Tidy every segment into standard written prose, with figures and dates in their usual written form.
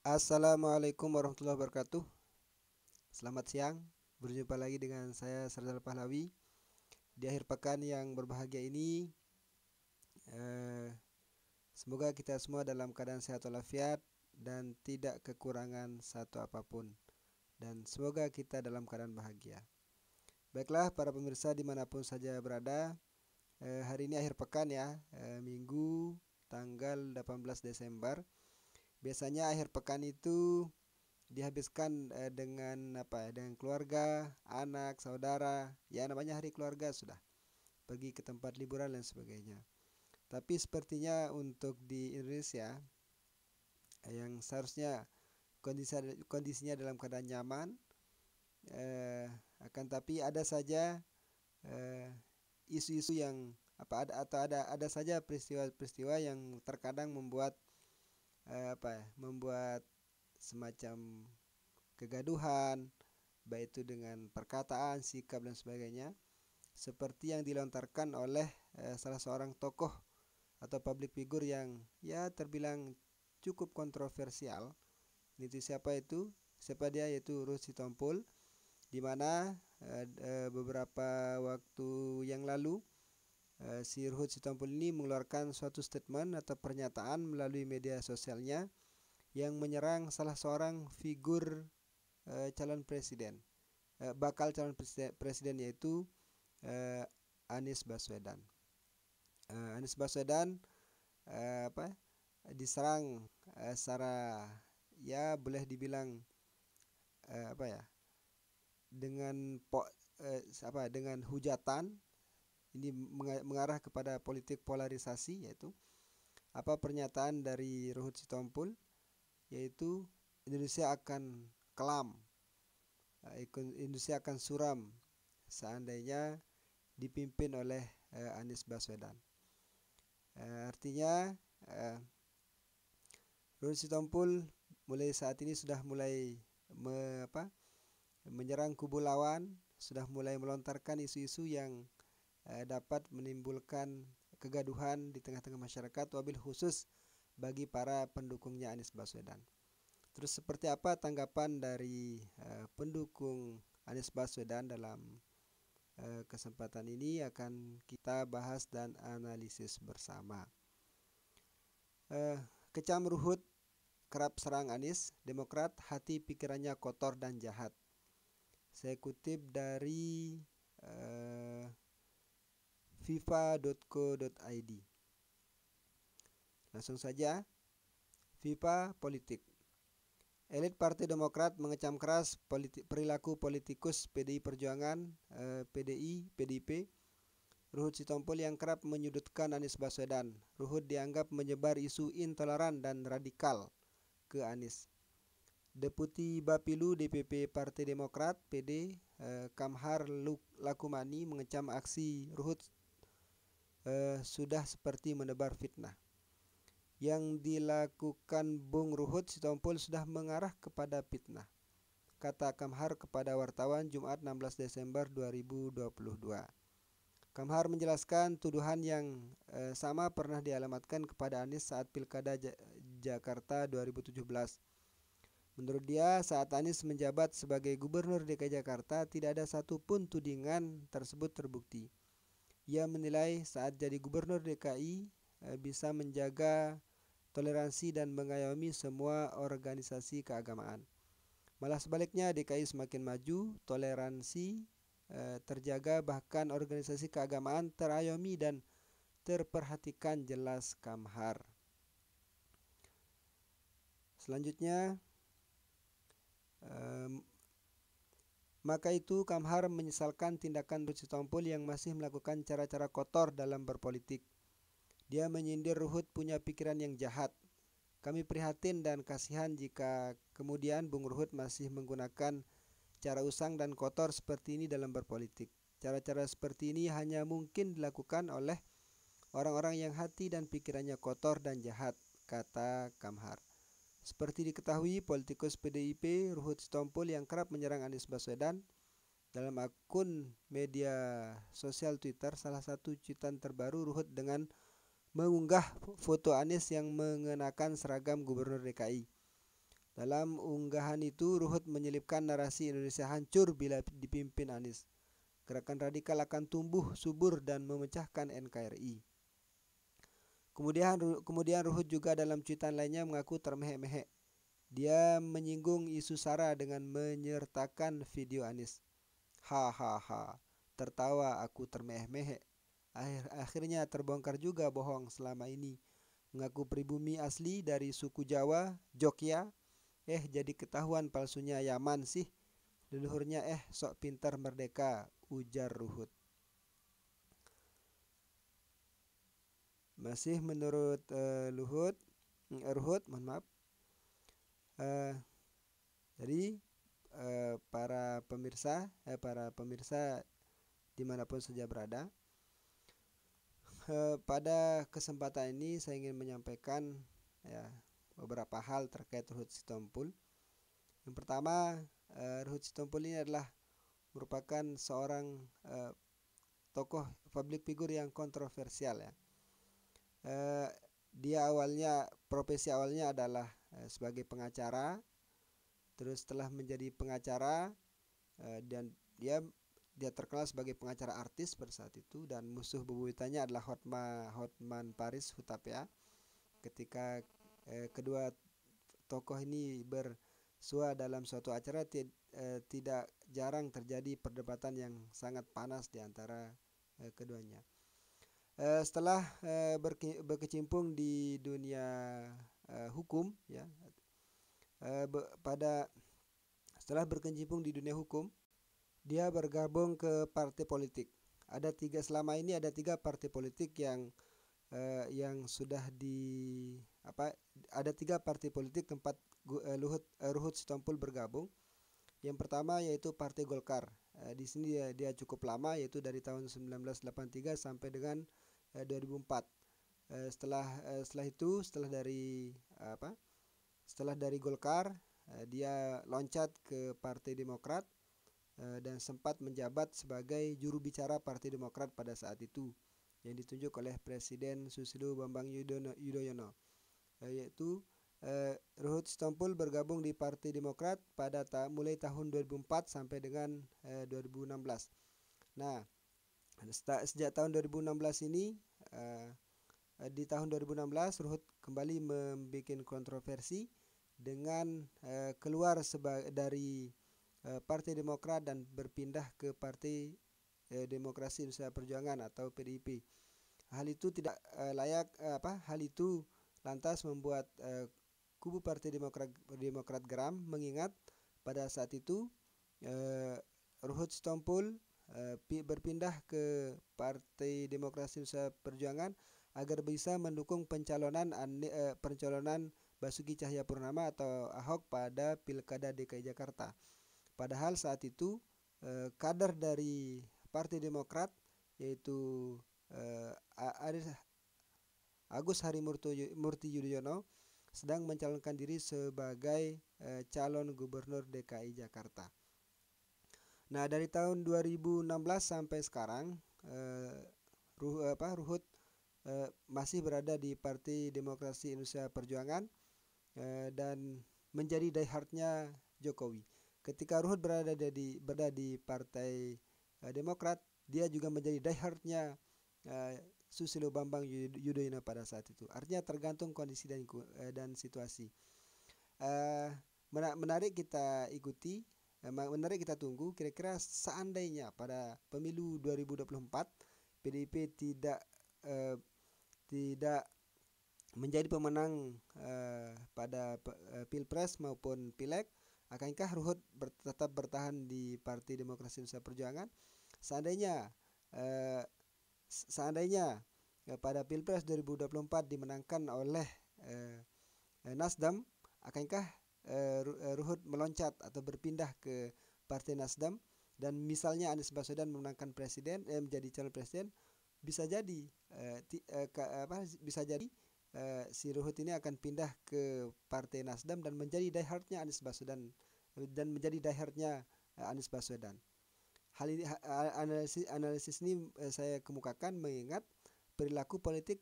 Assalamualaikum warahmatullahi wabarakatuh. Selamat siang, berjumpa lagi dengan saya Sardal Pahlawi. Di akhir pekan yang berbahagia ini, eh, semoga kita semua dalam keadaan sehat walafiat dan tidak kekurangan satu apapun. Dan semoga kita dalam keadaan bahagia. Baiklah para pemirsa dimanapun saja berada, hari ini akhir pekan ya, Minggu tanggal 18 Desember. Biasanya akhir pekan itu dihabiskan dengan apa ya, dengan keluarga, anak, saudara, ya namanya hari keluarga sudah. Pergi ke tempat liburan dan sebagainya. Tapi sepertinya untuk di Indonesia yang seharusnya kondisinya dalam keadaan nyaman, akan tapi ada saja eh, isu-isu yang ada saja peristiwa-peristiwa yang terkadang membuat membuat semacam kegaduhan, baik itu dengan perkataan, sikap dan sebagainya, seperti yang dilontarkan oleh salah seorang tokoh atau public figure yang ya terbilang cukup kontroversial. Itu siapa itu? Siapa dia? Yaitu Ruhut Sitompul, di mana beberapa waktu yang lalu si Ruhut Sitompul ini mengeluarkan suatu statement atau pernyataan melalui media sosialnya yang menyerang salah seorang figur calon presiden, bakal calon presiden yaitu Anies Baswedan. Anies Baswedan diserang secara ya boleh dibilang apa ya dengan dengan hujatan. Ini mengarah kepada politik polarisasi, yaitu pernyataan dari Ruhut Sitompul, yaitu Indonesia akan kelam, Indonesia akan suram seandainya dipimpin oleh Anies Baswedan. Artinya Ruhut Sitompul mulai saat ini sudah mulai menyerang kubu lawan, sudah mulai melontarkan isu-isu yang dapat menimbulkan kegaduhan di tengah-tengah masyarakat, wabil khusus bagi para pendukungnya Anies Baswedan. Terus seperti apa tanggapan dari pendukung Anies Baswedan dalam kesempatan ini akan kita bahas dan analisis bersama. Kecam Ruhut kerap serang Anies, Demokrat hati pikirannya kotor dan jahat. Saya kutip dari fifa.co.id. Langsung saja, FIFA Politik. Elit Partai Demokrat mengecam keras perilaku politikus PDI Perjuangan, PDIP, Ruhut Sitompul yang kerap menyudutkan Anies Baswedan. Ruhut dianggap menyebar isu intoleran dan radikal ke Anies. Deputi Bapilu DPP Partai Demokrat PD Kamhar Lakumani mengecam aksi Ruhut sudah seperti menebar fitnah. Yang dilakukan Bung Ruhut Sitompul sudah mengarah kepada fitnah, kata Kamhar kepada wartawan Jumat 16 Desember 2022. Kamhar menjelaskan tuduhan yang sama pernah dialamatkan kepada Anies saat Pilkada Jakarta 2017. Menurut dia, saat Anies menjabat sebagai Gubernur DKI Jakarta, tidak ada satupun tudingan tersebut terbukti. Ia menilai saat jadi Gubernur DKI bisa menjaga toleransi dan mengayomi semua organisasi keagamaan. Malah sebaliknya, DKI semakin maju, toleransi terjaga, bahkan organisasi keagamaan terayomi dan terperhatikan, jelas Kamhar. Selanjutnya, maka itu Kamhar menyesalkan tindakan Ruhut Sitompul yang masih melakukan cara-cara kotor dalam berpolitik. Dia menyindir Ruhut punya pikiran yang jahat. Kami prihatin dan kasihan jika kemudian Bung Ruhut masih menggunakan cara usang dan kotor seperti ini dalam berpolitik. Cara-cara seperti ini hanya mungkin dilakukan oleh orang-orang yang hati dan pikirannya kotor dan jahat, kata Kamhar. Seperti diketahui, politikus PDIP Ruhut Sitompul yang kerap menyerang Anies Baswedan dalam akun media sosial Twitter, salah satu cuitan terbaru Ruhut dengan mengunggah foto Anies yang mengenakan seragam Gubernur DKI. Dalam unggahan itu, Ruhut menyelipkan narasi Indonesia hancur bila dipimpin Anies. Gerakan radikal akan tumbuh subur dan memecahkan NKRI. Kemudian Ruhut juga dalam cuitan lainnya mengaku termehek-mehek. Dia menyinggung isu SARA dengan menyertakan video Anies. Hahaha, tertawa aku termehek-mehek. Akhirnya terbongkar juga bohong selama ini. Mengaku pribumi asli dari suku Jawa, Jogja. Jadi ketahuan palsunya Yaman sih. Leluhurnya sok pintar merdeka, ujar Ruhut. Masih menurut Ruhut, mohon maaf. Jadi para pemirsa dimanapun saja berada, pada kesempatan ini saya ingin menyampaikan beberapa hal terkait Ruhut Sitompul. Yang pertama, Ruhut Sitompul ini adalah merupakan seorang tokoh public figure yang kontroversial ya. Dia profesi awalnya adalah sebagai pengacara. Terus setelah menjadi pengacara dan dia terkenal sebagai pengacara artis pada saat itu, dan musuh bebuyutannya adalah Hotman Paris Hutapea. Ketika kedua tokoh ini bersua dalam suatu acara, tidak jarang terjadi perdebatan yang sangat panas di antara keduanya. Setelah berkecimpung di dunia hukum ya, setelah berkecimpung di dunia hukum, dia bergabung ke partai politik. Selama ini ada tiga partai politik yang sudah ada tiga partai politik tempat Ruhut Sitompul bergabung. Yang pertama yaitu Partai Golkar. Di sini dia cukup lama, yaitu dari tahun 1983 sampai dengan 2004. Setelah dari Golkar, dia loncat ke Partai Demokrat dan sempat menjabat sebagai juru bicara Partai Demokrat pada saat itu, yang ditunjuk oleh Presiden Susilo Bambang Yudhoyono. Yaitu Ruhut Sitompul bergabung di Partai Demokrat mulai tahun 2004 sampai dengan 2016. Nah, sejak tahun 2016 ini, di tahun 2016 Ruhut kembali membuat kontroversi dengan keluar dari Partai Demokrat dan berpindah ke Partai Demokrasi Indonesia Perjuangan atau PDIP. Hal itu tidak layak. Hal itu lantas membuat kubu Partai Demokrat geram, mengingat pada saat itu Ruhut Sitompul berpindah ke Partai Demokrasi Indonesia Perjuangan agar bisa mendukung pencalonan Basuki Cahayapurnama atau Ahok pada Pilkada DKI Jakarta. Padahal saat itu kader dari Partai Demokrat, yaitu Agus Harimurti Yudhoyono, sedang mencalonkan diri sebagai calon gubernur DKI Jakarta. Nah, dari tahun 2016 sampai sekarang Ruhut masih berada di Partai Demokrasi Indonesia Perjuangan dan menjadi diehardnya Jokowi. Ketika Ruhut berada di Partai Demokrat, dia juga menjadi diehardnya Susilo Bambang Yudhoyono pada saat itu. Artinya tergantung kondisi dan situasi. Menarik kita ikuti, menarik kita tunggu. Kira-kira seandainya pada pemilu 2024 PDIP tidak menjadi pemenang pada Pilpres maupun Pileg, akankah Ruhut tetap bertahan di Partai Demokrasi Indonesia Perjuangan? Seandainya pada Pilpres 2024 dimenangkan oleh Nasdem, akankah Ruhut meloncat atau berpindah ke Partai Nasdem dan misalnya Anies Baswedan memenangkan menjadi calon presiden? Bisa jadi si Ruhut ini akan pindah ke Partai Nasdem dan menjadi diehardnya Anies Baswedan Hal ini, analisis ini saya kemukakan mengingat perilaku politik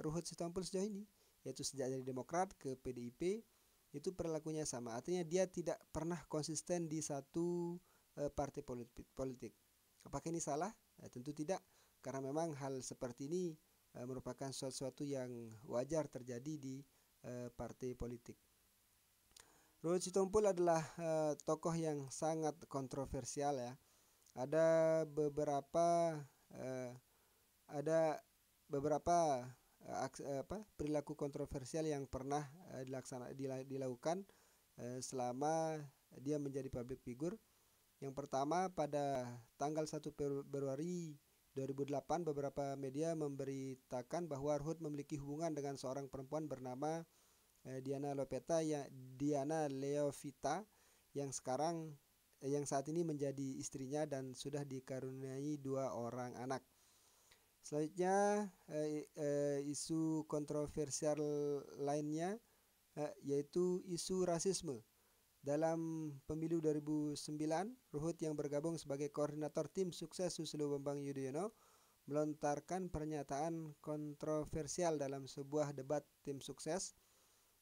Ruhut Sitompul sejauh ini, yaitu sejak dari Demokrat ke PDIP, itu perilakunya sama. Artinya dia tidak pernah konsisten di satu partai politik. Apakah ini salah? Tentu tidak, karena memang hal seperti ini merupakan sesuatu yang wajar terjadi di partai politik. Ruhut Sitompul adalah tokoh yang sangat kontroversial ya. Ada beberapa perilaku kontroversial yang pernah dilakukan selama dia menjadi public figure. Yang pertama, pada tanggal 1 Februari 2008 beberapa media memberitakan bahwa Ruhut memiliki hubungan dengan seorang perempuan bernama Diana Leovita yang saat ini menjadi istrinya dan sudah dikaruniai 2 orang anak. Selanjutnya isu kontroversial lainnya yaitu isu rasisme. Dalam pemilu 2009, Ruhut yang bergabung sebagai koordinator tim sukses Susilo Bambang Yudhoyono melontarkan pernyataan kontroversial dalam sebuah debat tim sukses.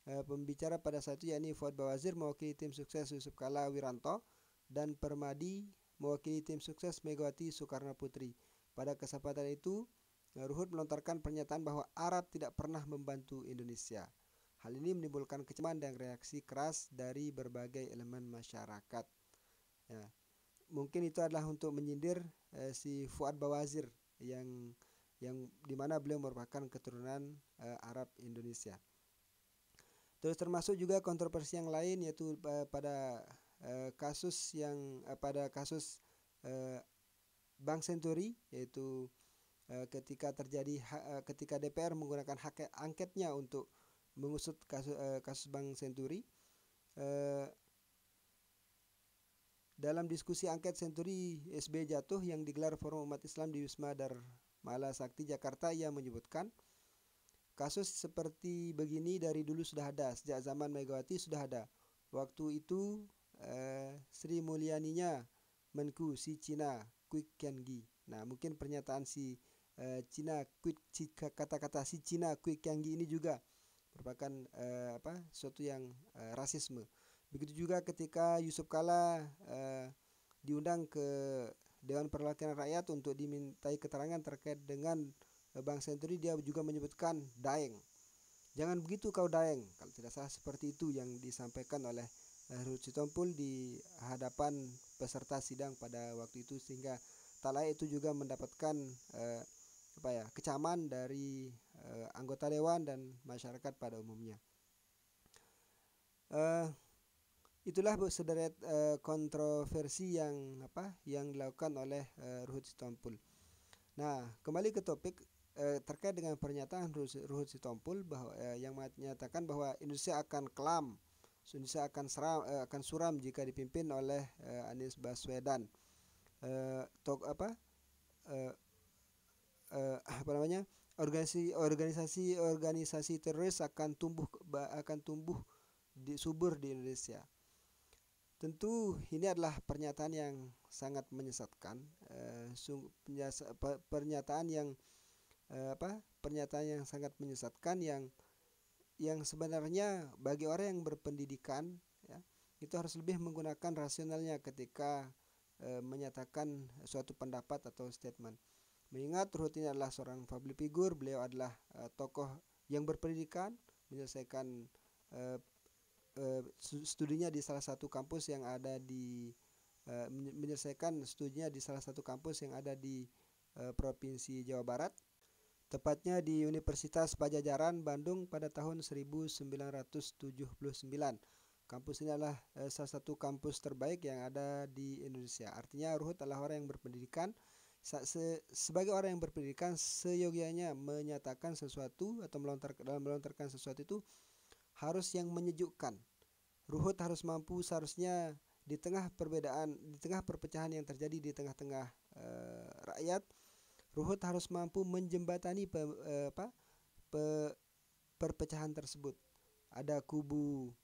Pembicara pada saat itu yakni Fuad Bawazir mewakili tim sukses Yusuf Kala Wiranto dan Permadi mewakili tim sukses Megawati Soekarno Putri. Pada kesempatan itu, Ruhut melontarkan pernyataan bahwa Arab tidak pernah membantu Indonesia. Hal ini menimbulkan kecaman dan reaksi keras dari berbagai elemen masyarakat. Ya, mungkin itu adalah untuk menyindir si Fuad Bawazir yang dimana beliau merupakan keturunan Arab Indonesia. Terus termasuk juga kontroversi yang lain yaitu pada kasus Bank Senturi, yaitu ketika DPR menggunakan hak angketnya untuk mengusut kasus Bank Senturi. Dalam diskusi angket Senturi SB jatuh yang digelar Forum Umat Islam di Wisma Dharma Sakti Jakarta, ia menyebutkan kasus seperti begini dari dulu sudah ada, sejak zaman Megawati sudah ada. Waktu itu Sri Mulyaninya Menku si Cina Kwik Kian-gi. Nah, mungkin pernyataan si kata-kata si Cina Kwik Kian-gi ini juga merupakan suatu yang rasisme. Begitu juga ketika Yusuf Kala diundang ke Dewan Perwakilan Rakyat untuk dimintai keterangan terkait dengan Bank Senturi, dia juga menyebutkan Daeng. Jangan begitu kau Daeng. Kalau tidak salah seperti itu yang disampaikan oleh Ruhut Sitompul di hadapan peserta sidang pada waktu itu, sehingga tak layak itu juga mendapatkan kecaman dari anggota dewan dan masyarakat pada umumnya. Itulah sederet kontroversi yang dilakukan oleh Ruhut Sitompul. Nah, kembali ke topik terkait dengan pernyataan Ruhut Sitompul bahwa yang menyatakan bahwa Indonesia akan kelam, Indonesia akan suram jika dipimpin oleh Anies Baswedan. Organisasi teroris akan tumbuh subur di Indonesia. Tentu ini adalah pernyataan yang sangat menyesatkan, pernyataan yang sangat menyesatkan yang sebenarnya bagi orang yang berpendidikan ya, itu harus lebih menggunakan rasionalnya ketika menyatakan suatu pendapat atau statement. Mengingat Ruhut ini adalah seorang public figure, beliau adalah tokoh yang berpendidikan, menyelesaikan studinya di salah satu kampus yang ada di Provinsi Jawa Barat, tepatnya di Universitas Padjadjaran Bandung pada tahun 1979. Kampus ini adalah salah satu kampus terbaik yang ada di Indonesia. Artinya Ruhut adalah orang yang berpendidikan. Sebagai orang yang berpendidikan, seyogianya menyatakan sesuatu atau melontarkan sesuatu itu harus yang menyejukkan. Ruhut harus mampu seharusnya di tengah perpecahan yang terjadi di tengah-tengah rakyat, Ruhut harus mampu menjembatani perpecahan tersebut. Ada kubu,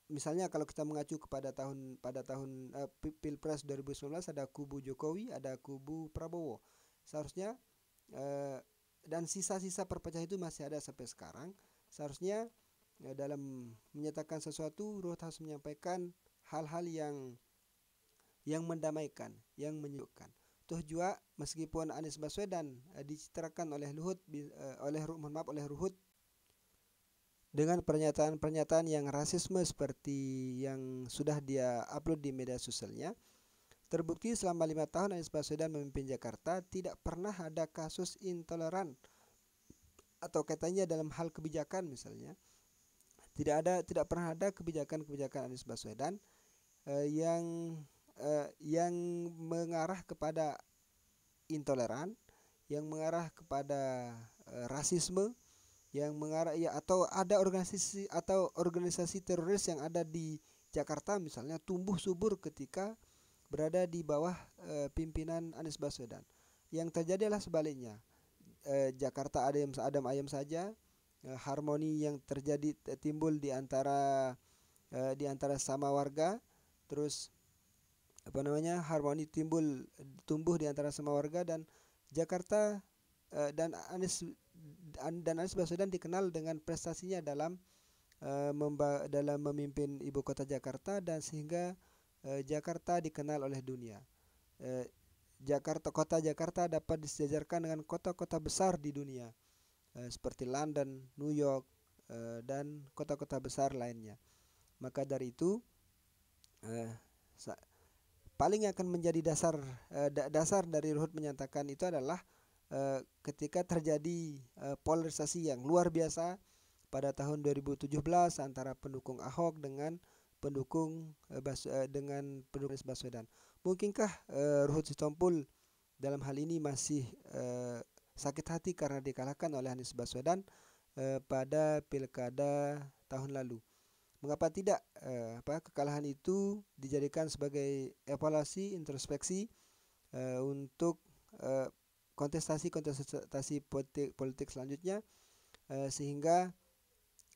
misalnya kalau kita mengacu pada tahun Pilpres 2019, ada kubu Jokowi, ada kubu Prabowo. Seharusnya dan sisa-sisa perpecahan itu masih ada sampai sekarang. Seharusnya dalam menyatakan sesuatu, Ruhut harus menyampaikan hal-hal yang mendamaikan, yang menyejukkan. Toh juga meskipun Anies Baswedan dicitrakan oleh oleh Ruhut dengan pernyataan-pernyataan yang rasisme seperti yang sudah dia upload di media sosialnya, terbukti selama 5 tahun Anies Baswedan memimpin Jakarta tidak pernah ada kasus intoleran atau kaitannya dalam hal kebijakan misalnya. Tidak pernah ada kebijakan-kebijakan Anies Baswedan yang mengarah kepada intoleran, yang mengarah kepada rasisme, yang mengarah atau ada organisasi teroris yang ada di Jakarta misalnya tumbuh subur ketika berada di bawah pimpinan Anies Baswedan. Yang terjadi adalah sebaliknya. Jakarta adem ayem saja, harmoni yang terjadi timbul di antara sama warga, terus harmoni tumbuh di antara sama warga, dan Jakarta dan Anies Baswedan dikenal dengan prestasinya dalam memimpin ibu kota Jakarta, dan sehingga Jakarta dikenal oleh dunia. Kota Jakarta dapat disejajarkan dengan kota-kota besar di dunia seperti London, New York, dan kota-kota besar lainnya. Maka dari itu paling akan menjadi dasar dari Ruhut menyatakan itu adalah ketika terjadi polarisasi yang luar biasa pada tahun 2017 antara pendukung Ahok dengan pendukung Anies Baswedan. Mungkinkah Ruhut Sitompul dalam hal ini masih sakit hati karena dikalahkan oleh Anies Baswedan pada pilkada tahun lalu? Mengapa tidak kekalahan itu dijadikan sebagai evaluasi, introspeksi untuk kontestasi politik selanjutnya, sehingga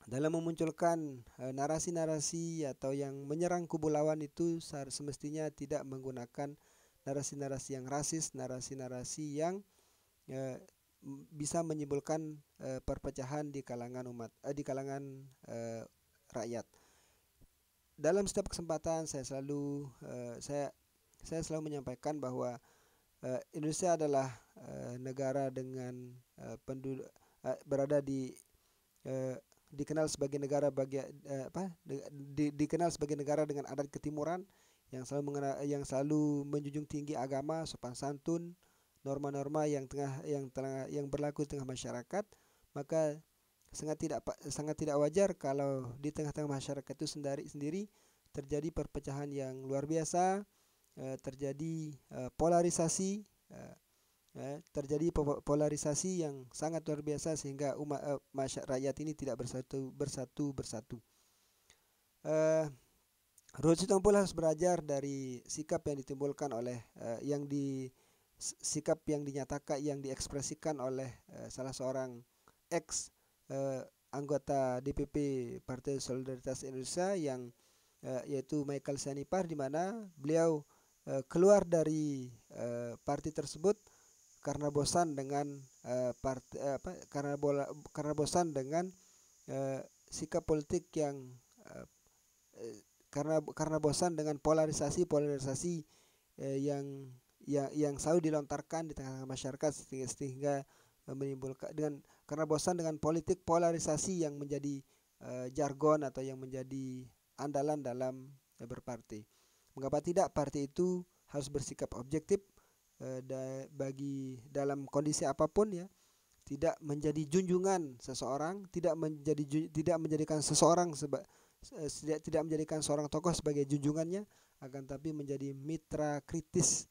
dalam memunculkan narasi-narasi atau yang menyerang kubu lawan itu semestinya tidak menggunakan narasi-narasi yang rasis, narasi-narasi yang bisa menimbulkan perpecahan di kalangan rakyat. Dalam setiap kesempatan saya selalu menyampaikan bahwa Indonesia adalah negara dengan penduduk berada di dikenal sebagai negara dikenal sebagai negara dengan adat ketimuran yang selalu menjunjung tinggi agama, sopan santun, norma-norma yang berlaku di tengah masyarakat. Maka sangat tidak wajar kalau di tengah-tengah masyarakat itu sendiri terjadi perpecahan yang luar biasa, terjadi polarisasi yang sangat luar biasa, sehingga rakyat ini tidak bersatu. Ruhut Sitompul harus belajar dari sikap yang ditimbulkan oleh sikap yang dinyatakan, yang diekspresikan oleh salah seorang ex anggota DPP Partai Solidaritas Indonesia yaitu Michael Sianipar, di mana beliau keluar dari partai tersebut karena bosan dengan sikap politik yang karena bosan dengan polarisasi yang selalu dilontarkan di tengah masyarakat, sehingga menimbulkan karena bosan dengan politik polarisasi yang menjadi jargon atau yang menjadi andalan dalam berpartai. Mengapa tidak partai itu harus bersikap objektif dalam kondisi apapun, ya, tidak menjadi junjungan seseorang, tidak menjadikan seorang tokoh sebagai junjungannya, akan tapi menjadi mitra kritis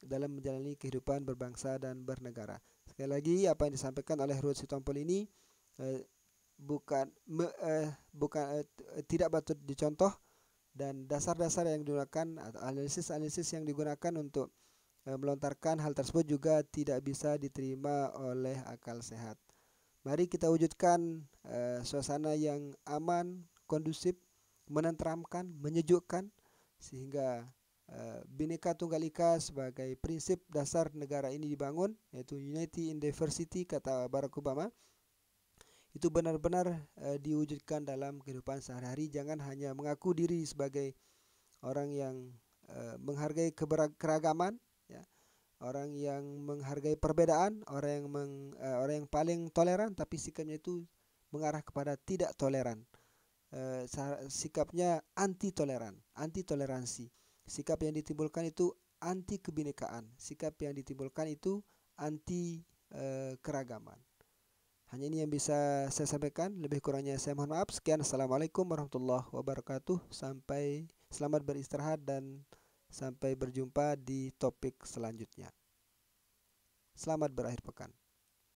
dalam menjalani kehidupan berbangsa dan bernegara. Sekali lagi, apa yang disampaikan oleh Ruhut Sitompul ini tidak patut dicontoh, dan dasar-dasar yang digunakan atau analisis yang digunakan untuk melontarkan hal tersebut juga tidak bisa diterima oleh akal sehat. Mari kita wujudkan suasana yang aman, kondusif, menenteramkan, menyejukkan, sehingga Bhinneka Tunggal Ika sebagai prinsip dasar negara ini dibangun, yaitu Unity in Diversity, kata Barack Obama. itu benar-benar diwujudkan dalam kehidupan sehari-hari. Jangan hanya mengaku diri sebagai orang yang menghargai keragaman, ya, orang yang menghargai perbedaan, orang yang paling toleran, tapi sikapnya itu mengarah kepada tidak toleran. Sikapnya anti toleran, anti toleransi. Sikap yang ditimbulkan itu anti kebinekaan. Sikap yang ditimbulkan itu anti keragaman. Hanya ini yang bisa saya sampaikan. Lebih kurangnya saya mohon maaf. Sekian. Assalamualaikum warahmatullahi wabarakatuh. Selamat beristirahat dan sampai berjumpa di topik selanjutnya. Selamat berakhir pekan.